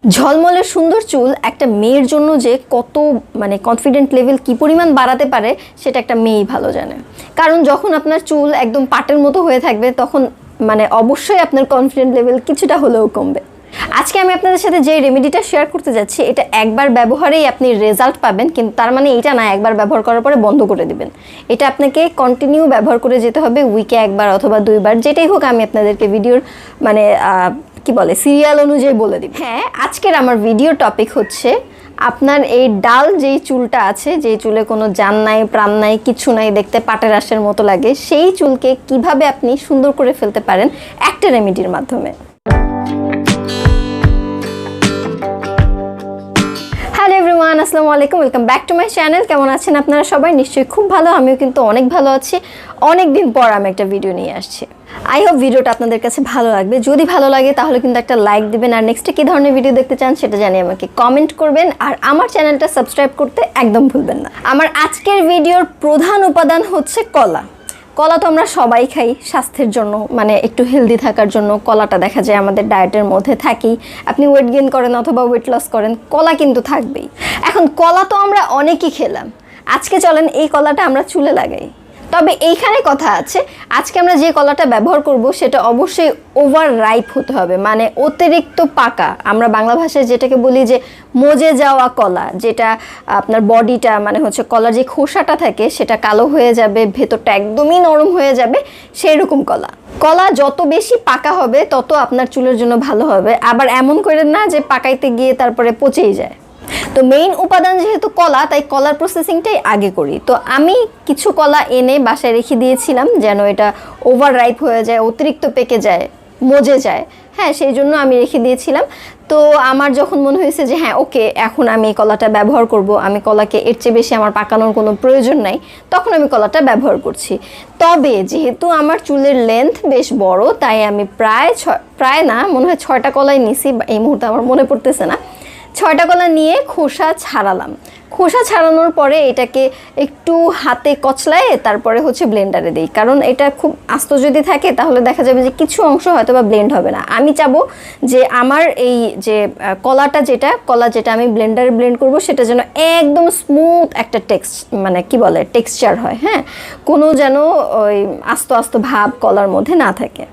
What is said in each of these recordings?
ঝলমলে সুন্দর চুল একটা মেয়ের জন্য যে কত কনফিডেন্ট লেভেল কি পরিমাণ বাড়াতে পারে সেটা একটা মেয়েই ভালো জানে। কারণ যখন আপনার চুল একদম পাটের মতো হয়ে থাকবে তখন অবশ্যই আপনার কনফিডেন্ট লেভেল কিছুটা হলেও কমবে। আজকে আমি আপনাদের সাথে যে রেমেডিটা শেয়ার করতে যাচ্ছি এটা একবার ব্যবহারেই আপনি রেজাল্ট পাবেন, কিন্তু তার মানে এটা না একবার ব্যবহার করার পরে বন্ধ করে দিবেন। এটা আপনাকে কন্টিনিউ ব্যবহার করে যেতে হবে, উইকে একবার অথবা 2বার, যেটাই হোক। আমি আপনাদেরকে ভিডিওর সিরিয়াল অনুযায়ী বলে দিব। হ্যাঁ, আজকের আমার ভিডিও টপিক হচ্ছে আপনার এই ডাল যেই চুলটা আছে, যেই চুলে কোনো জান নাই প্রাণ নাই কিছু নাই, দেখতে পাটের আঁশের মতো লাগে, সেই চুলকে কিভাবে আপনি সুন্দর করে ফেলতে পারেন একটা রেমেডির মাধ্যমে। হ্যালো এভরিওয়ান, আসসালামু আলাইকুম, welcome back to my channel. কেমন আছেন আপনারা সবাই? নিশ্চয়ই খুব ভালো। আমিও কিন্তু অনেক ভালো আছি। অনেক দিন পর আমি একটা ভিডিও নিয়ে আসছি। আই হোপ ভিডিওটা আপনাদের কাছে ভালো লাগবে। যদি ভালো লাগে তাহলে কিন্তু একটা লাইক দিবেন, আর নেক্সটে কী ধরনের ভিডিও দেখতে চান সেটা জানিয়ে আমাকে কমেন্ট করবেন, আর আমার চ্যানেলটা সাবস্ক্রাইব করতে একদম ভুলবেন না। আমার আজকের ভিডিওর প্রধান উপাদান হচ্ছে কলা। কলা তো আমরা সবাই খাই স্বাস্থ্যের জন্য, একটু হেলদি থাকার জন্য কলাটা দেখা যায় আমাদের ডায়েটের মধ্যে থাকেই। আপনি ওয়েট গেইন করেন অথবা ওয়েট লস করেন, কলা কিন্তু থাকবেই। এখন কলা তো আমরা অনেকই খেলাম, আজকে চলেন এই কলাটা আমরা চুলে লাগাই। তবে এইখানে কথা আছে, আজকে আমরা যে কলাটা ব্যবহার করব সেটা অবশ্যই ওভার রাইপ হতে হবে, অতিরিক্ত পাকা। আমরা বাংলা ভাষায় যেটাকে বলি যে মজে যাওয়া কলা, যেটা আপনার বডিটা কলার যে খোসাটা থাকে সেটা কালো হয়ে যাবে, ভেতরটা একদমই নরম হয়ে যাবে, সেই রকম কলা। কলা যত বেশি পাকা হবে তত আপনার চুলের জন্য ভালো হবে। আবার এমন করেন না যে পাকাইতে গিয়ে তারপরে পচেই যায়। তো মেইন উপাদান যেহেতু কলা, তাই কলার প্রসেসিংটাই আগে করি। তো আমি কিছু কলা এনে বাসায় রেখে দিয়েছিলাম যেন এটা ওভার রাইপ হয়ে যায়, অতিরিক্ত পেকে যায়, মজে যায়। হ্যাঁ, সেই জন্য আমি রেখে দিয়েছিলাম। তো আমার যখন মনে হয়েছে যে হ্যাঁ ওকে, এখন আমি এই কলাটা ব্যবহার করব, আমি কলাকে এর চেয়ে বেশি আমার পাকানোর কোনো প্রয়োজন নাই, তখন আমি কলাটা ব্যবহার করছি। তবে যেহেতু আমার চুলের লেন্থ বেশ বড়, তাই আমি প্রায় না মনে হয় 6টা কলাই নিছি, এই মুহূর্তে আমার মনে পড়তেছে না। 6টা কলা নিয়ে খোসা ছাড়ালাম। খোসা ছাড়ানোর পরে এটাকে একটু হাতে কচলায় তারপরে ব্লেন্ডারে দিই। কারণ এটা খুব আস্ত যদি থাকে তাহলে দেখা যাবে যে কিছু অংশ হয়তো বা ব্লেন্ড হবে না। আমি চাবো যে আমার এই যে কলা যেটা আমি ব্লেন্ডারে ব্লেন্ড করব সেটা যেন একদম স্মুথ একটা টেক্সচার হয়। হ্যাঁ, কোনো যেন ওই আস্ত ভাব কলার মধ্যে না থাকে।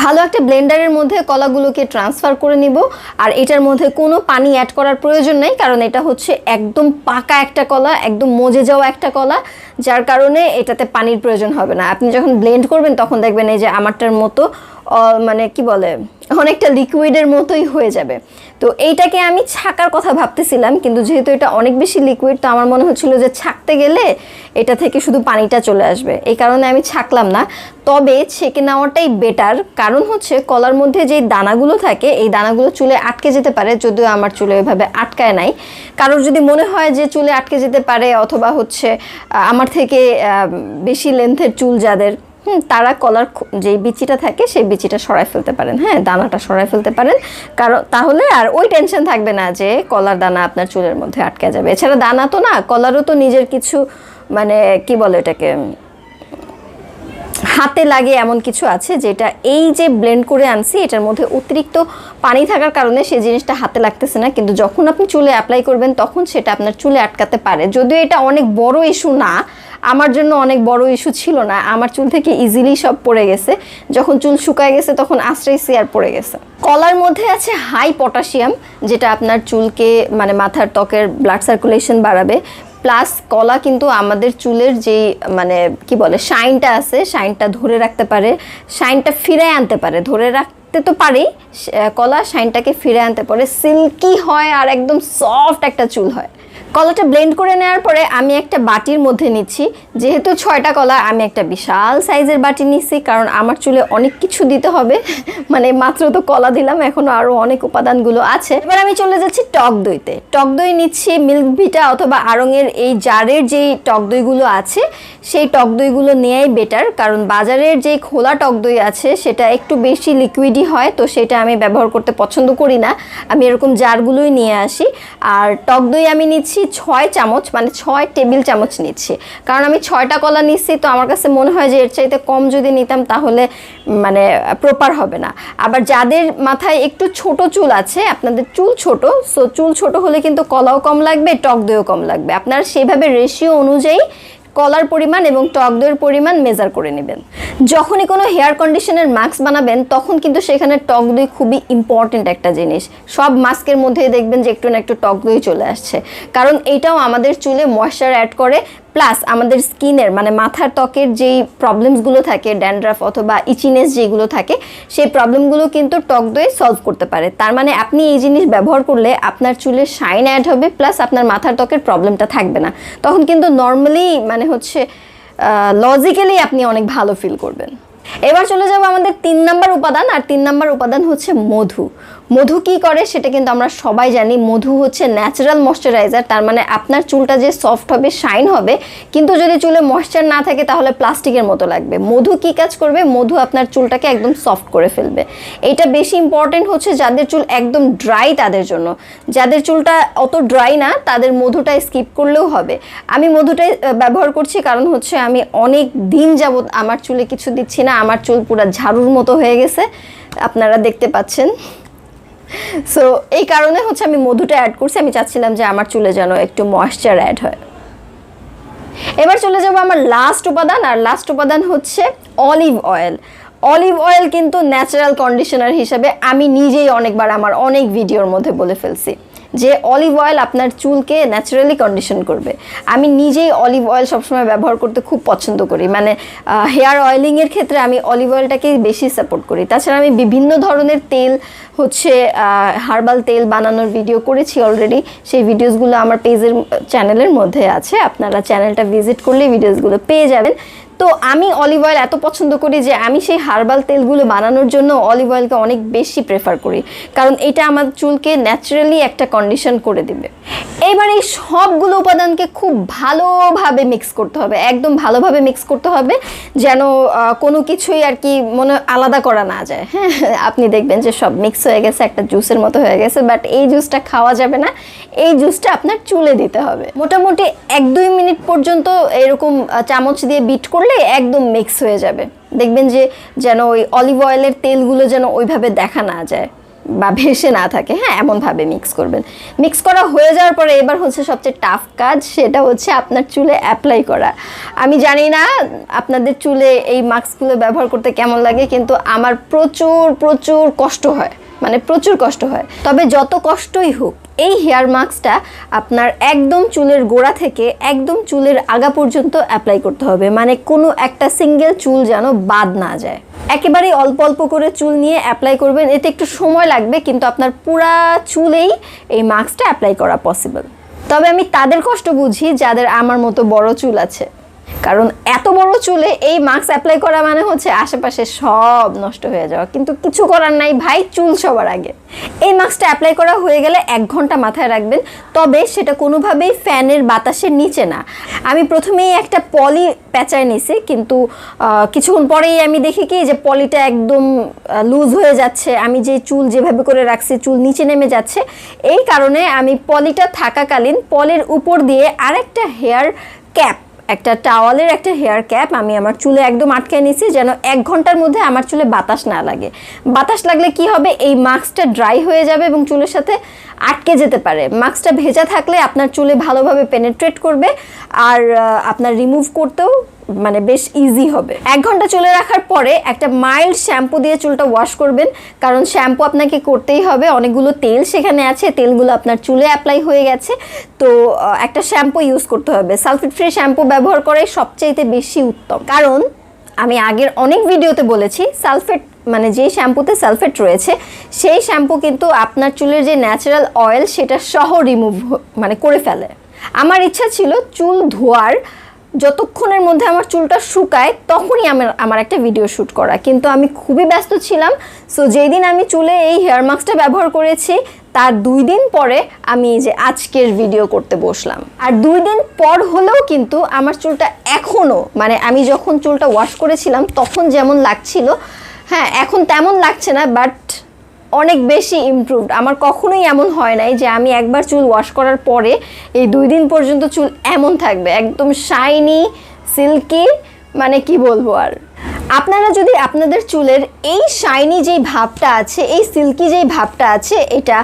ভালো একটা ব্লেন্ডারের মধ্যে কলাগুলোকে ট্রান্সফার করে নিব। আর এটার মধ্যে কোনো পানি অ্যাড করার প্রয়োজন নেই, কারণ এটা হচ্ছে একদম পাকা একটা কলা, একদম মজে যাওয়া একটা কলা, যার কারণে এটাতে পানির প্রয়োজন হবে না। আপনি যখন ব্লেন্ড করবেন তখন দেখবেন এই যে আমারটার মতো অনেকটা লিকুইডের মতোই হয়ে যাবে। তো এইটাকে আমি ছাকার কথা ভাবতেছিলাম, কিন্তু যেহেতু এটা অনেক বেশি লিকুইড, তো আমার মনে হচ্ছিল যে ছাকতে গেলে এটা থেকে শুধু পানিটা চলে আসবে, এই কারণে আমি ছাকলাম না। তবে ছেঁকে নেওয়াটাই বেটার, কারণ হচ্ছে কলার মধ্যে যে দানাগুলো থাকে এই দানাগুলো চুলে আটকে যেতে পারে, যদিও আমার চুলে ওইভাবে আটকায় নাই। কারোর যদি মনে হয় যে চুলে আটকে যেতে পারে, অথবা আমার থেকে বেশি লেন্থের চুল যাদের, তারা কলার যে বিচিটা থাকে সেই বিচিটা সরাই ফেলতে পারেন। হ্যাঁ, দানাটা সরাই ফেলতে পারেন, কারণ তাহলে আর ওই টেনশন থাকবে না যে কলার দানা আপনার চুলের মধ্যে আটকে যাবে। এছাড়া দানা তো না, কলারও তো নিজের কিছু এটাকে হাতে লাগে এমন কিছু আছে, যেটা এই যে ব্লেন্ড করে আনছি এটার মধ্যে অতিরিক্ত পানি থাকার কারণে সেই জিনিসটা হাতে লাগতেছে না, কিন্তু যখন আপনি চুলে অ্যাপ্লাই করবেন তখন সেটা আপনার চুলে আটকাতে পারে। যদিও এটা অনেক বড় ইস্যু না, আমার জন্য অনেক বড় ইস্যু ছিল না, আমার চুল থেকে ইজিলি সব পড়ে গেছে। যখন চুল শুকায় গেছে তখন আশ্রয়সি আর পড়ে গেছে। কলার মধ্যে আছে হাই পটাশিয়াম, যেটা আপনার চুলকে মাথার ত্বকের ব্লাড সার্কুলেশন বাড়াবে। প্লাস কলা কিন্তু আমাদের চুলের যেই শাইনটা আছে, শাইনটা ধরে রাখতে পারে, শাইনটা ফিরায় আনতে পারে। ধরে রাখতে তো পারেই, কলা শাইনটাকে ফিরে আনতে পারে, সিল্কি হয় আর একদম সফট একটা চুল হয়। কলাটা ব্লেন্ড করে নেওয়ার পরে আমি একটা বাটির মধ্যে নিচ্ছি। যেহেতু 6টা কলা, আমি একটা বিশাল সাইজের বাটি নিচ্ছি, কারণ আমার চুলে অনেক কিছু দিতে হবে। মাত্র তো কলা দিলাম, এখনও আরও অনেক উপাদানগুলো আছে। এবার আমি চলে যাচ্ছি টক দইতে। টক দই নিচ্ছি মিল্ক ভিটা অথবা আড়ংয়ের এই জারের যেই টক দইগুলো আছে, সেই টক দইগুলো নেওয়াই বেটার, কারণ বাজারের যেই খোলা টক দই আছে সেটা একটু বেশি লিকুইডই হয়, তো সেটা আমি ব্যবহার করতে পছন্দ করি না। আমি এরকম জারগুলোই নিয়ে আসি। আর টক দই আমি নিচ্ছি নিচ্ছি 6 চামচ, মানে 6 টেবিল চামচ নিচ্ছি, কারণ আমি 6টা কলা নিচ্ছি। তো আমার কাছে মনে হয় যে এর চাইতে কম যদি নিতাম তাহলে মানে প্রপার হবে না। আবার যাদের মাথায় একটু ছোট চুল আছে, আপনাদের চুল ছোট, সো চুল ছোট হলে কিন্তু কলাও কম লাগবে, টক দইও কম লাগবে। আপনারা সেভাবে রেশিও অনুযায়ী কলার পরিমাণ এবং টক দইয়ের পরিমাণ মেজার করে নেবেন। যখনই কোনো হেয়ার কন্ডিশনের মাস্ক বানাবেন তখন কিন্তু সেখানে টক দই খুবই ইম্পর্টেন্ট একটা জিনিস। সব মাস্কের মধ্যেই দেখবেন যে একটু না একটু টক দই চলে আসছে, কারণ এইটাও আমাদের চুলে ময়েশ্চার অ্যাড করে, প্লাস আমাদের স্কিনের মানে মাথার ত্বকের যেই প্রবলেমসগুলো থাকে, ড্যান্ড্রাফ অথবা ইচিনেস যেগুলো থাকে, সেই প্রবলেমগুলো কিন্তু টক দই সলভ করতে পারে। তার মানে আপনি এই জিনিস ব্যবহার করলে আপনার চুলে শাইন অ্যাড হবে, প্লাস আপনার মাথার ত্বকের প্রবলেমটা থাকবে না। তখন কিন্তু নর্মালি মানে হচ্ছে লজিক্যালি আপনি অনেক ভালো ফিল করবেন। এবার চলে যাব আমাদের 3 নাম্বার উপাদান, আর 3 নাম্বার উপাদান হচ্ছে মধু। মধু কি করে সেটা কিন্তু আমরা সবাই জানি। মধু হচ্ছে ন্যাচারাল ময়শ্চারাইজার, তার মানে আপনার চুলটা যে সফট হবে, শাইন হবে, কিন্তু যদি চুলে ময়শ্চার না থাকে তাহলে প্লাস্টিকের মতো লাগবে। মধু কি কাজ করবে? মধু আপনার চুলটাকে একদম সফট করে ফেলবে। এইটা বেশি ইম্পর্টেন্ট হচ্ছে যাদের চুল একদম ড্রাই তাদের জন্য। যাদের চুলটা অত ড্রাই না তাদের মধুটা স্কিপ করলেও হবে। আমি মধুটাই ব্যবহার করছি, কারণ হচ্ছে আমি অনেক দিন যাবত আমার চুলে কিছু দিচ্ছি না, আমার চুল পুরো ঝাড়ুর মতো হয়ে গেছে, আপনারা দেখতে পাচ্ছেন। সো এই কারণে হচ্ছে আমি মধুটা অ্যাড করছি। আমি চাচ্ছিলাম যে আমার চুলে যেন একটু ময়েশ্চার অ্যাড হয়। এবার চলে যাব আমার লাস্ট উপাদান, আর লাস্ট উপাদান হচ্ছে অলিভ অয়েল। অলিভ অয়েল কিন্তু ন্যাচারাল কন্ডিশনার হিসাবে আমি নিজেই অনেকবার আমার অনেক ভিডিওর মধ্যে বলে ফেলছি যে অলিভ অয়েল আপনার চুলকে ন্যাচারালি কন্ডিশন করবে। আমি নিজেই অলিভ অয়েল সবসময় ব্যবহার করতে খুব পছন্দ করি, মানে হেয়ার অয়েলিংয়ের ক্ষেত্রে আমি অলিভ অয়েলটাকেই বেশি সাপোর্ট করি। তাছাড়া আমি বিভিন্ন ধরনের তেল হচ্ছে হার্বাল তেল বানানোর ভিডিও করেছি অলরেডি, সেই ভিডিওসগুলো আমার পেজের চ্যানেলের মধ্যে আছে, আপনারা চ্যানেলটা ভিজিট করলে ভিডিওসগুলো পেয়ে যাবেন। তো আমি অলিভ অয়েল এত পছন্দ করি যে আমি সেই হার্বাল তেলগুলো বানানোর জন্য অলিভ অয়েলকে অনেক বেশি প্রেফার করি, কারণ এটা আমার চুলকে ন্যাচারালি একটা কন্ডিশন করে দিবে। এবার এই সবগুলো উপাদানকে খুব ভালোভাবে মিক্স করতে হবে, একদম ভালোভাবে মিক্স করতে হবে, যেন কোনো কিছুই আর কি মনে আলাদা করা না যায়। হ্যাঁ, আপনি দেখবেন যে সব মিক্স হয়ে গেছে, একটা জুসের মতো হয়ে গেছে, বাট এই জুসটা খাওয়া যাবে না, এই জুসটা আপনার চুলে দিতে হবে। মোটামুটি 1-2 মিনিট পর্যন্ত এরকম চামচ দিয়ে বিট করলে একদম মিক্স হয়ে যাবে। দেখবেন যে যেন ওই অলিভ অয়েলের তেলগুলো যেন ওইভাবে দেখা না যায় বা ভেসে না থাকে। হ্যাঁ, এমনভাবে মিক্স করবেন। মিক্স করা হয়ে যাওয়ার পরে এবার হচ্ছে সবচেয়ে টাফ কাজ, সেটা হচ্ছে আপনার চুলে অ্যাপ্লাই করা। আমি জানি না আপনাদের চুলে এই মাস্কগুলো ব্যবহার করতে কেমন লাগে, কিন্তু আমার প্রচুর প্রচুর কষ্ট হয়, মানে প্রচুর কষ্ট হয়। তবে যত কষ্টই হোক এই হেয়ার মাস্কটা আপনার একদম চুলের গোড়া থেকে একদম চুলের আগা পর্যন্ত অ্যাপ্লাই করতে হবে, মানে কোনো একটা সিঙ্গেল চুল যেন বাদ না যায়। একেবারেই অল্প অল্প করে চুল নিয়ে অ্যাপ্লাই করবেন, এতে একটু সময় লাগবে, কিন্তু আপনার পুরা চুলেই এই মাস্কটা অ্যাপ্লাই করা পসিবল। তবে আমি তাদের কষ্ট বুঝি যাদের আমার মতো বড় চুল আছে, কারণ এত বড় চুলে এই মাস্ক অ্যাপ্লাই করা মানে হচ্ছে আশেপাশে সব নষ্ট হয়ে যাওয়া, কিন্তু কিছু করার নাই ভাই, চুল সবার আগে। এই মাস্কটা অ্যাপ্লাই করা হয়ে গেলে 1 ঘন্টা মাথায় রাখবেন, তবে সেটা কোনোভাবেই ফ্যানের বাতাসের নিচে না। আমি প্রথমেই একটা পলি প্যাঁচায় নিছি, কিন্তু কিছুক্ষণ পরেই আমি দেখি কি যে পলিটা একদম লুজ হয়ে যাচ্ছে, আমি যে চুল যেভাবে করে রাখছি চুল নিচে নেমে যাচ্ছে। এই কারণে আমি পলিটা থাকাকালীন পলির উপর দিয়ে আরেকটা হেয়ার ক্যাপ, একটা টাওয়ালের একটা হেয়ার ক্যাপ আমি আমার চুলে একদম আটকে নিয়েছি, যেন 1 ঘন্টার মধ্যে আমার চুলে বাতাস না লাগে। বাতাস লাগলে কি হবে, এই মাস্কটা ড্রাই হয়ে যাবে এবং চুলের সাথে আটকে যেতে পারে। মাস্কটা ভেজা থাকলে আপনার চুলে ভালোভাবে পেনেট্রেট করবে, আর আপনার রিমুভ করতেও মানে বেশ ইজি হবে। 1 ঘন্টা চুলে রাখার পরে একটা মাইল্ড শ্যাম্পু দিয়ে চুলটা ওয়াশ করবেন, কারণ শ্যাম্পু আপনাকে করতেই হবে, অনেকগুলো তেল সেখানে আছে, তেলগুলো আপনার চুলে অ্যাপ্লাই হয়ে গেছে। তো একটা শ্যাম্পু ইউজ করতে হবে, সালফেট ফ্রি শ্যাম্পু ব্যবহার করে সবচেয়ে বেশি উত্তম। কারণ আমি আগের অনেক ভিডিওতে বলেছি সালফেট মানে যে শ্যাম্পুতে সালফেট রয়েছে সেই শ্যাম্পু কিন্তু আপনার চুলের যে ন্যাচারাল অয়েল সেটা সহ রিমুভ মানে করে ফেলে। আমার ইচ্ছা ছিল চুল ধোয়ার যতক্ষণের মধ্যে আমার চুলটা শুকায় তখনই আমার একটা ভিডিও শ্যুট করা, কিন্তু আমি খুবই ব্যস্ত ছিলাম। সো যেই দিন আমি চুলে এই হেয়ার মাস্কটা ব্যবহার করেছি তার 2 দিন পরে আমি যে আজকের ভিডিও করতে বসলাম, আর 2 দিন পর হলেও কিন্তু আমার চুলটা এখনও মানে আমি যখন চুলটা ওয়াশ করেছিলাম তখন যেমন লাগছিল, হ্যাঁ এখন তেমন লাগছে না, বাট অনেক বেশি ইমপ্রুভড। আমার কখনোই এমন হয় নাই যে আমি একবার চুল ওয়াশ করার পরে এই 2 দিন পর্যন্ত চুল এমন থাকবে, একদম শাইনি সিল্কি, মানে কি বলবো আর। আপনারা যদি আপনাদের চুলের এই শাইনি যেই ভাবটা আছে, এই সিল্কি যেই ভাবটা আছে, এটা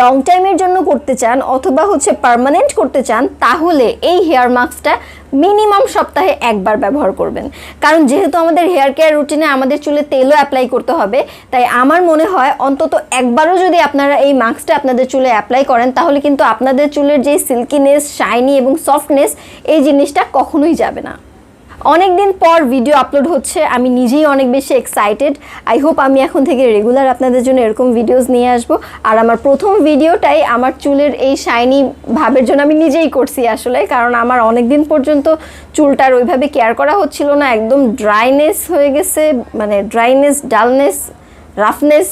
লং টাইমের জন্য করতে চান অথবা হচ্ছে পার্মানেন্ট করতে চান, তাহলে এই হেয়ার মাস্কটা মিনিমাম সপ্তাহে একবার ব্যবহার করবেন। কারণ যেহেতু আমাদের হেয়ার কেয়ার রুটিনে আমাদের চুলে তেলও অ্যাপ্লাই করতে হবে, তাই আমার মনে হয় অন্তত একবারও যদি আপনারা এই মাস্কটা আপনাদের চুলে অ্যাপ্লাই করেন, তাহলে কিন্তু আপনাদের চুলের যে সিল্কিনেস, শাইনি এবং সফটনেস, এই জিনিসটা কখনোই যাবে না। অনেক দিন পর ভিডিও আপলোড হচ্ছে, আমি নিজেই অনেক বেশি এক্সাইটেড। আই হোপ আমি এখন থেকে রেগুলার আপনাদের জন্য এরকম ভিডিওস নিয়ে আসব। আর আমার প্রথম ভিডিওটাই আমার চুলের এই শাইনি ভাবের জন্য আমি নিজেই করছি আসলে, কারণ আমার অনেক দিন পর্যন্ত চুলটার ওইভাবে কেয়ার করা হচ্ছিল না, একদম ড্রাইনেস হয়ে গেছে, মানে ড্রাইনেস, ডালনেস, রাফনেস,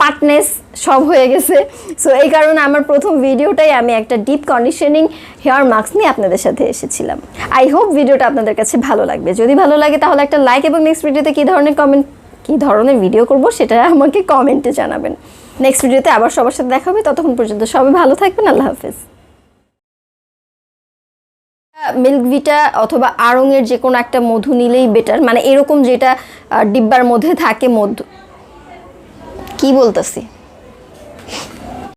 পাটনেস সব হয়ে গেছে। সো এই কারণে আমার প্রথম ভিডিওটাই আমি একটা ডিপ কন্ডিশনিং হেয়ার মাস্ক নিয়ে আপনাদের সাথে এসেছিলাম। আই হোপ ভিডিওটা আপনাদের কাছে ভালো লাগবে। যদি ভালো লাগে তাহলে একটা লাইক, এবং নেক্সট ভিডিওতে কী ধরনের ভিডিও করব সেটা আমাকে কমেন্টে জানাবেন। নেক্সট ভিডিওতে আবার সবার সাথে দেখা হবে, ততক্ষণ পর্যন্ত সবাই ভালো থাকবেন। আল্লাহ হাফেজ। মিল্ক ভিটা অথবা আড়ংয়ের যে কোনো একটা মধু নিলেই বেটার, মানে এরকম যেটা ডিব্বার মধ্যে থাকে মধু, কি বলতেছি।